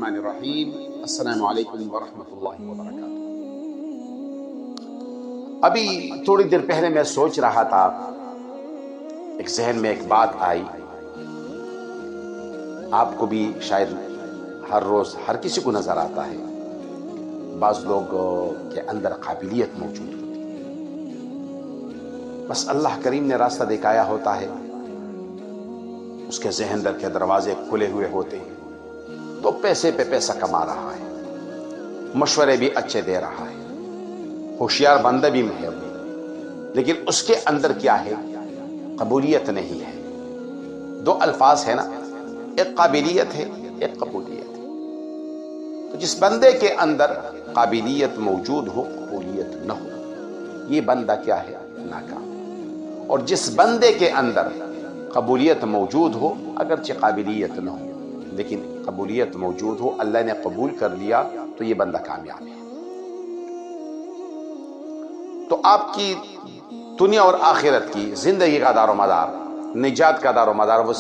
الرحمن الرحیم۔ السلام علیکم ورحمۃ اللہ وبرکاتہ۔ ابھی تھوڑی دیر پہلے میں سوچ رہا تھا، ایک ذہن میں ایک بات آئی، آپ کو بھی شاید ہر روز ہر کسی کو نظر آتا ہے، بعض لوگ کے اندر قابلیت موجود ہوتی ہے، بس اللہ کریم نے راستہ دکھایا ہوتا ہے، اس کے ذہن در کے دروازے کھلے ہوئے ہوتے ہیں، تو پیسے پہ پیسہ کما رہا ہے، مشورے بھی اچھے دے رہا ہے، ہوشیار بندہ بھی ہے، لیکن اس کے اندر کیا ہے؟ قبولیت نہیں ہے۔ دو الفاظ ہے نا، ایک قابلیت ہے، ایک قبولیت ہے۔ تو جس بندے کے اندر قابلیت موجود ہو، قبولیت نہ ہو، یہ بندہ کیا ہے؟ ناکام۔ اور جس بندے کے اندر قبولیت موجود ہو، اگرچہ قابلیت نہ ہو لیکن قبولیت موجود ہو، اللہ نے قبول کر لیا، تو یہ بندہ کامیاب ہے۔ تو آپ کی دنیا اور آخرت کی زندگی کا دار و مدار، نجات کا دار و مدار وہ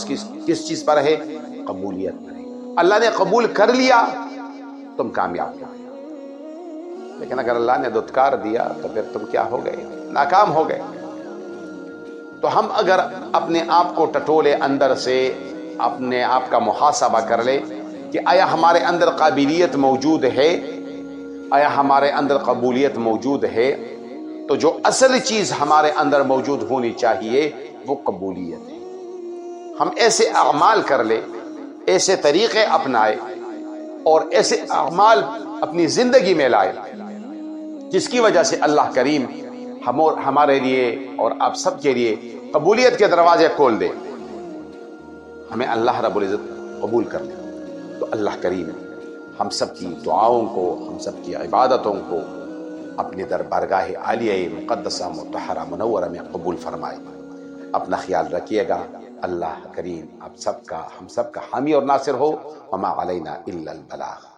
کس چیز پر ہے؟ قبولیت پر ہے۔ اللہ نے قبول کر لیا، تم کامیاب ہو گئے، لیکن اگر اللہ نے دھتکار دیا تو پھر تم کیا ہو گئے؟ ناکام ہو گئے۔ تو ہم اگر اپنے آپ کو ٹٹولے، اندر سے اپنے آپ کا محاسبہ کر لے کہ آیا ہمارے اندر قابلیت موجود ہے، آیا ہمارے اندر قبولیت موجود ہے، تو جو اصل چیز ہمارے اندر موجود ہونی چاہیے وہ قبولیت ہے۔ ہم ایسے اعمال کر لیں، ایسے طریقے اپنائے اور ایسے اعمال اپنی زندگی میں لائے جس کی وجہ سے اللہ کریم ہمارے لیے اور آپ سب کے لیے قبولیت کے دروازے کھول دے، ہمیں اللہ رب العزت قبول کر لے، تو اللہ کریم ہم سب کی دعاؤں کو، ہم سب کی عبادتوں کو اپنے دربارگاہ عالیہ مقدسہ مطہرہ منورہ میں قبول فرمائے۔ اپنا خیال رکھیے گا، اللہ کریم آپ سب کا، ہم سب کا حامی اور ناصر ہو۔ وما علینا الا البلاغ۔